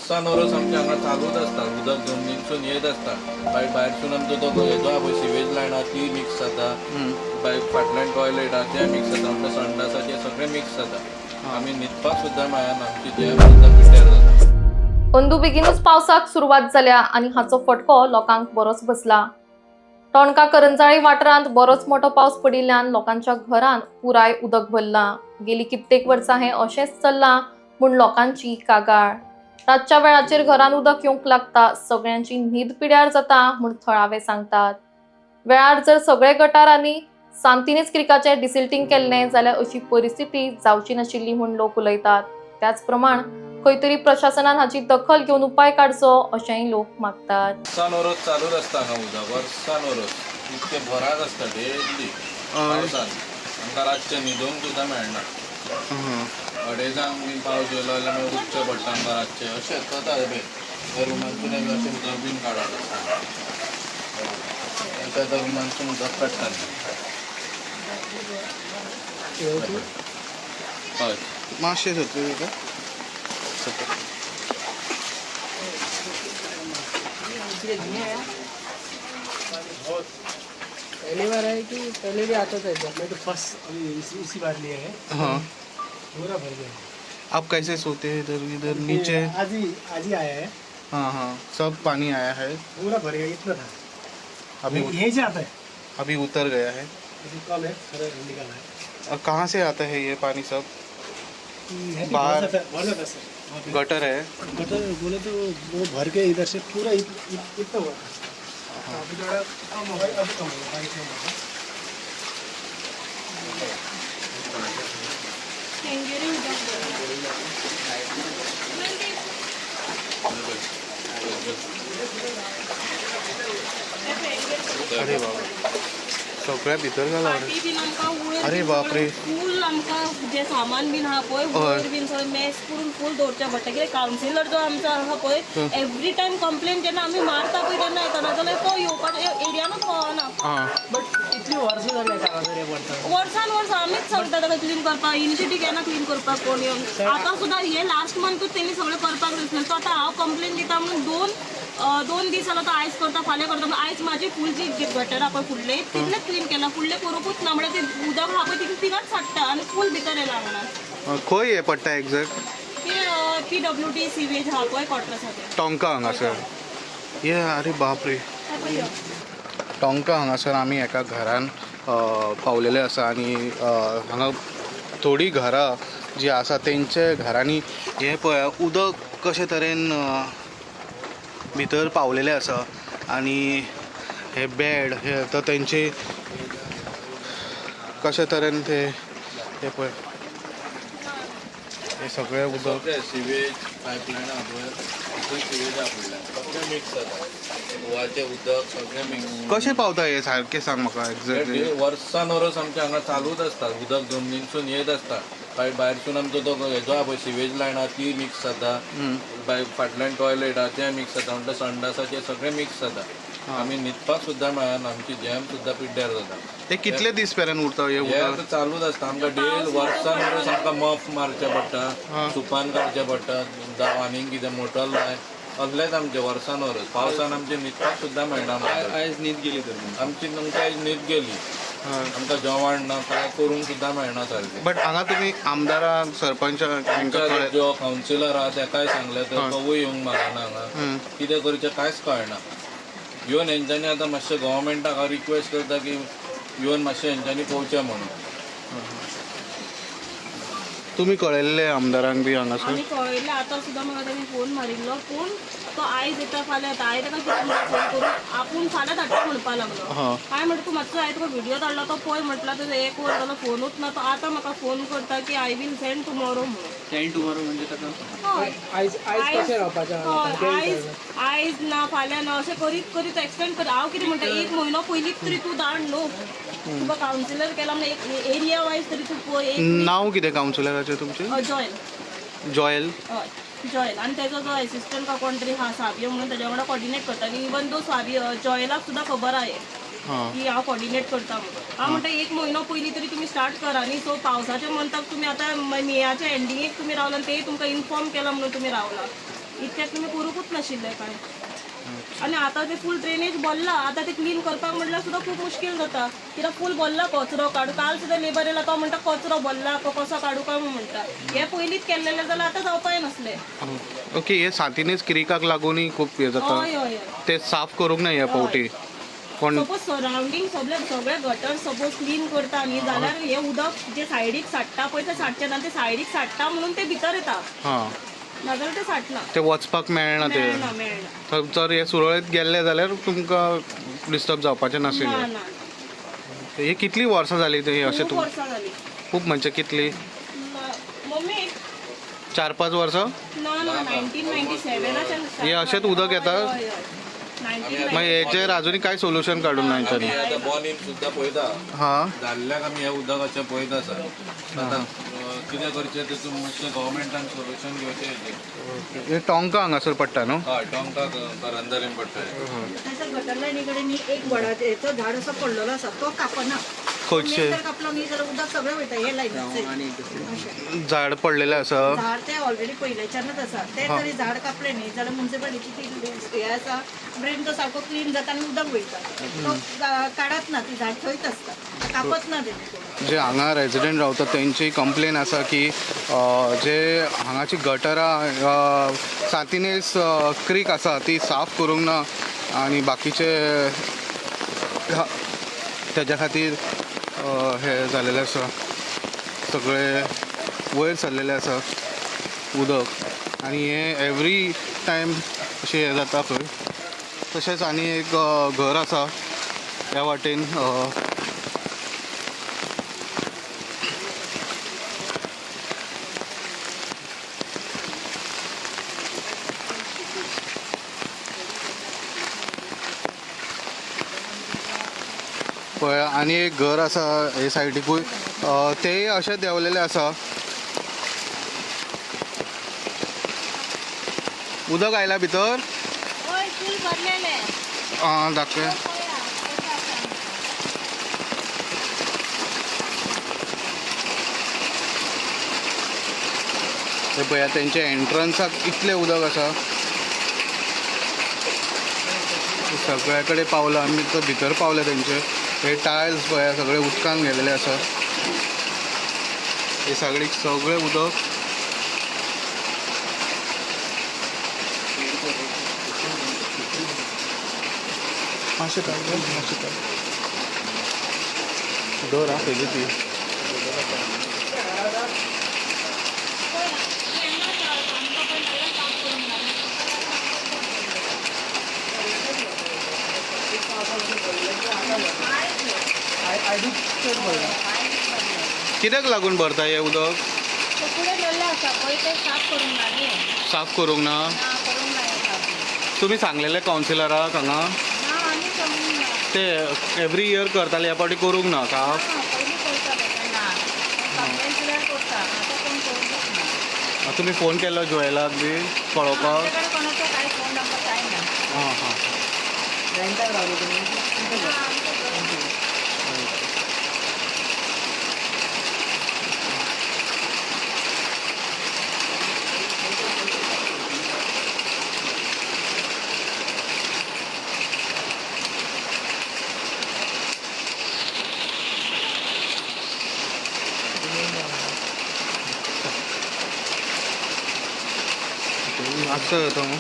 वर्सान वरस आमच्या हांगा चालूच आसता, उदक जमनीसून येत आसता. भायरसून आमचो तो हेजो आहा पळय सिवेज लायन आहा ती मिक्स जाता, भायर फाटल्यान टॉयलेट आहा तें मिक्स जाता, आमच्या संडासाचें सगळें मिक्स जाता. आमी न्हिदपाक सुद्दां मेळना, आमची जेम सुद्दां पिड्ड्यार जाता. अंदू बेगीनूच पावसाक सुरवात जाल्या आनी हाचो फटको लोकांक बरोच बसला. टोणका करंजाळी वाठारांत बरोच मोठो पावस पडिल्ल्यान लोकांच्या घरांत पुराय उदक भरलां. गेली कित्येक वर्सां हें अशेंच चल्लां म्हूण लोकांची कागाळ. रातच्या वेळाचेर घरांत उदक येवंक लागता, सगळ्यांची न्हीद पिड्यार जाता म्हूण थळावे सांगतात. वेळार जर सगळे गटारांनी सांतिनेज क्रिकाचें डिसिल्टिंग केल्लें जाल्यार अशी परिस्थिती जावची नाशिल्ली म्हूण लोक उलयतात. त्याच प्रमाण खंय तरी प्रशासनान हाची दखल घेवन उपाय काडचो अशेंय लोक मागतात. वर्सान वरस चालूच आसता हांगा उदक, वर्सान वरस इतके भरात आसता डेली पावसान. आमकां रातचें न्हिदूंक सुद्दां मेळना. अडेजांक बीन पावस येयलो जाल्यार मागीर उठचें पडटा आमकां रातचें. अशें जाता त्या रुमांतसून अशें उदक बीन काडप आसता. त्या रुमांतसून उदक काडटा. हय मातशें जातलें तुका पहली बार है कि पहले भी आता था इधर? मैं तो फर्स्ट अभी इसी बार लिए है। हाँ पूरा भर गया। आप कैसे सोते हैं इधर इधर नीचे? आज ही आया है, हाँ हाँ सब पानी आया है पूरा भर गया, इतना था। अभी यहीं से आता है, अभी उतर गया है। अभी कम है, थोड़ा निकल है। और कहाँ से आता है ये पानी सब? बाहर बाहर भर जाता है सर। गटर है? गटर बोले तो वो भर के इधर से पूरा इतना हुआ था। अभी थोड़ा कम हो गया, अभी कम हो गया, कम हो गया। अरे बाबा सगळ्या भितर घाला. अरे बापरे. फूल आमकां जे सामान बीन आहा पळय वयर बीन सगळें मेस करून फूल दवरचें पडटा. कित्याक कावन्सिलर जो आमचो आहा पळय एवरी टायम कंप्लेन जेन्ना आमी मारता पळय तेन्ना येतना जाल्यार तो येवपाचो एरियानूच पावना. हाँ बट इतली वर्सां जाली कागाळी पडटा. वर्सान वर्स आमीच सांगता ताका क्लीन करपाक, इनिशिएटीव घेना क्लीन करपाक कोण येवन. आतां सुद्दां हे लास्ट मंथूच तेणी सगळें करपाक दिसलें. सो आतां हांव कंप्लेन दिता म्हणून दोन दीस जालो तो आयज करता फाल्यां करता. आयज म्हाजी फूल जी गटर आहा पळय फुडले तितलेंच क्लीन केला. फुडलें करूंकूच ना म्हणल्यार ते उदक आहा पळय तिगाच साडटा आनी फूल भितर येयला हांगा. खंय हे पडटा एग्जॅक्ट? PWD सीवेज आहा पळय क्वॉर्टर्साचेर टोंका हांगासर. ये अरे बापरे. टोंका हांगासर आमी एका घरान पावलेले आसा आनी हांगा थोडी घरां जी आसा तेंचे घरांनी हे पळय उदक कशे तरेन भितर पावलेले आसा आनी हे बेड हे आतां तेंचे कशे तरेन ते हे पळय हे सगळें उदक सिवेज पायपलायन आहा पळय सिवेज आहा फुडल्यान सगळें मिक्स जाता. गोवाचें उदक सगळें मिक्स कशें पावता हे सारकें सांग म्हाका एक्झॅक्टली. वर्सान वरस आमच्या हांगा चालूच आसता, उदक जमनीसून येत आसता. भायरसून आमचो तो हेजो आहा पळय सिवेज लायन आहा ती मिक्स जाता, भायर फाटल्यान टॉयलेट आहा तें मिक्स जाता, आमच्या संडासाचें सगळें मिक्स जाता. आमी न्हिदपाक सुद्दां मेळना, आमची जेम सुद्दां पिड्ड्यार जाता. ते कितले दीस पर्यंत उरता हे हे उदक? आतां चालूच आसता. आमकां डेल वर्सान वरस आमकां मफ मारचें पडटा, सुपान काडचें पडटा, आनीक कितें मोटर लाय असलेंच आमचें वर्सान वरस. पावसान आमचें न्हिदपाक सुद्दां मेळना. आयज न्हीद गेली तर आमची आमकां आयज न्हीद गेली. आमकां जेवण ना कांय करूंक सुद्दां मेळना सारकें. बट हांगा तुमी आमदाराक सरपंचाक जो कावन्सिलर आहा तेकाय सांगलें तर तोवूय येवंक मागना हांगा. कितें करचें कांयच कळना. येवन हेंच्यांनी आतां मातशें गव्हर्मेंटाक हांव रिक्वेस्ट करता की येवन मातशें हेंच्यांनी पळोवचें म्हणून. तुमी कळयल्ले आमदारांक बी हांगासर? आमी कळयलें. आतां सुद्दां म्हाका तेणी फोन मारिल्लो पूण तो आयज येता फाल्यां येता. हांवें ताका फोन करून आपूण फाल्यां धाडटा म्हणपाक लागलो. हांवें म्हणटा तूं मातसो हांवें तुका व्हिडियो धाडलो तो पळय म्हटला. तर एक वर जालो फोनूच ना. तो आतां म्हाका फोन करता की आय वील सेंड टुमॉरो म्हणून. सेंड टुमॉरो म्हणजे ताका हय आयज कशें रावपाचें? आयज ना फाल्यां ना अशें करीत करीत एक्सटेंड कर. हांव कितें म्हणटा एक म्हयनो पयलींच तरी तूं धाड न्हू. तुका कावन्सिलर केला म्हणजे एक एरिया वायज तरी तूं पळय. नांव कितें कावन्सिलराचें तुमचें? जॉयल. जॉयल. हय जॉयल. आनी तेजो जो एसिस्टंट का कोण तरी हा साबियो म्हणून तेज्या वांगडा कॉर्डिनेट करता. आनी इवन दो साबियो जॉयलाक सुद्दां खबर आहा की हांव कॉर्डिनेट करता म्हणून. हांव म्हणटा एक म्हयनो पयलीं तरी तुमी स्टार्ट करा न्ही. सो पावसाच्या मंथाक तुमी आतां मेयाच्या एंडिंगेक तुमी रावला तेय तुमकां इन्फॉर्म केला म्हणून तुमी रावला. इतक्यात तुमी करूंकूच नाशिल्ले काय. आनी आतां ते फूल ड्रेनेज बोल्ला, आतां ते क्लीन करपाक म्हटल्यार सुद्दां खूब मुश्कील जाता. कित्याक फूल बोल्ला कचरो काडू. काल सुद्दां लेबर येयला तो म्हणटा कचरो बोल्ला तो कसो काडू काय म्हणटा. हे पयलींच केल्लेले जाल्यार आतां जावपाय नासले. ओके, हे सातीनेच क्रिकाक लागूनय खूप हे जाता. हय हय हय. ते साफ करूंक ना ह्या फावटी. पण सपोज सरावंडींग सगळे गटर सपोज क्लीन करता न्ही जाल्यार हे उदक जे सायडीक साठटा पळय ते साठचें ना. ते सायडीक साठटा म्हणून ते भितर येता, हां, नाजाल्यार ते साठना. ते वचपाक मेळना. ते मेळना. जर हे सुरळीत गेल्ले जाल्यार तुमकां डिस्टर्ब जावपाचें ना नाशिल्लें. ना. हे कितली वर्सां जाली ते अशें खूब वर्सां जाली. खूप म्हणजे कितली? मम्मी 4-5 वर्सां? ना ना 1997 हे अशेंच उदक येता? मग हेचेर अजूनय काय सोल्युशन काडूंक ना हेंच्यांनी? आतां बॉनीम सुद्दां पळयता, हां, जाल्ल्याक आमी हे उदक अशें पळयता सर. आतां कितें करचें तेतून मातशें गव्हर्मेंटान सोल्युशन घेवचें हेजें. हे टोंका हांगासर पडटा न्हू? हय, टोंका करंदरीम पडटा. त्याच्या गटर लाईनीकडे न्ही एक वडाचो झाड असो पडलेलो आसा तो कापना. खंयचे जर कापलो न्ही जाल्यार उदक सगळें वयता हे लायनीचे. झाड पडलेलें आसा? झाड ते ऑलरेडी पयल्याच्यानूच आसा. ते जरी झाड कापले न्ही जाल्यार म्युन्सिपालिटीची ती हे आसा ड्रेन तो सारको क्लीन जाता आनी उदक वयता. तो काडत ना, ती झाड थंयच आसता, कापत ना ते. जे हांगा रेजिडेंट रावतात तेंची कंप्लेन आसा की जे हांगाची गटरां सातीनेस क्रीक आसा ती साफ करूंक ना आनी बाकीचे तेज्या खातीर हे जालेले आसा, सगळे वयर सरलेले आसा उदक. आनी हे एवरी टायम अशें हे जाता पळय. तशेंच आनी एक घर आसा ह्या वाटेन. पळय आनी एक घर आसा हे सायडीकूय, तेय अशें देंवलेले आसा. उदक आयला भितर? हय, फूल भरलेले. आं, दाखय. हे पळया तेंचे एंट्रन्साक इतलें उदक आसा. सगळ्या कडेन पावला. आमी तो भितर पावले तेंचे. हे टायल्स पळया सगळे उदकान गेलेले आसा. हे सगळे उदक मातशें काड. दर आहा तेजी ती. कित्याक लागून भरता हे उदक? फुडें दवरलें आसा पळय ते साफ करूंक ना न्ही. साफ करूंक ना? ना करूंक ना हे साफ. तुमी सांगलेले कावन्सिलराक हांगा? ना आमी समजूंक ना. ते एवरी इयर करताले, ह्या फावटी करूंक ना साफ? पयलीं करताले तेन्ना कंप्लेन केल्यार करता. आतां कोण करूंकच ना. तुमी फोन केलो जुएलाक बी पळोवपाक? आमचे कडेन कोणाचो कांय फोन नंबर कांय ना. हां हां. रेंटाक रावलो तुमी? ना, आमचे कडेन ना. असं होतं मग.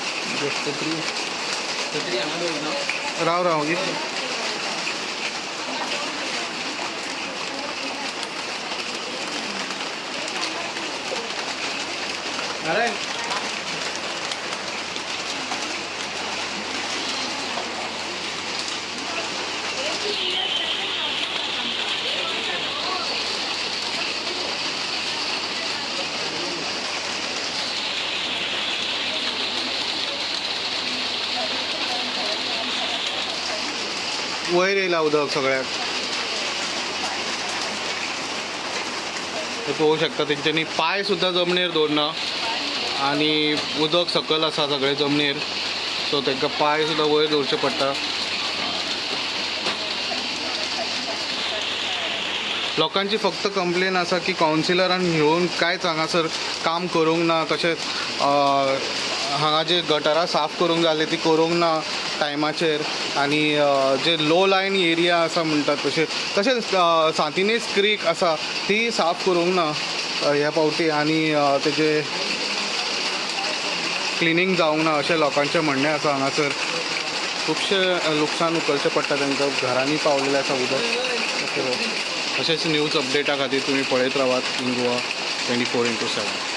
राव ये. अरे वयर येयला उदक सगळ्याक. पळोवंक शकता तेंच्यांनी पांय सुद्दां जमनीर दवरना आनी उदक सकयल आसा सगळे जमनीर. सो तांकां पांय सुद्दां वयर दवरचे पडटा. लोकांची फक्त कंप्लेन आसा की कावन्सिलरान येवन कांयच हांगासर काम करूंक ना. तशेंच हांगा जे गटारां साफ करूंक जाय ती करूंक ना टायमाचेर आनी जे लो लायन एरिया आसा म्हणटात तशेंच सांतिनेज क्रीक आसा ती साफ करूंक ना ह्या फावटी आनी तेजे क्लिनींग जावंक ना अशें लोकांचें म्हणणें आसा हांगासर. खुबशे लुकसाण उखलचें पडटा तांकां, घरांनी पावलेलें आसा उदक. अशेंच न्यूज अपडेटा खातीर तुमी पळयत रावात इन गोवा 24/7.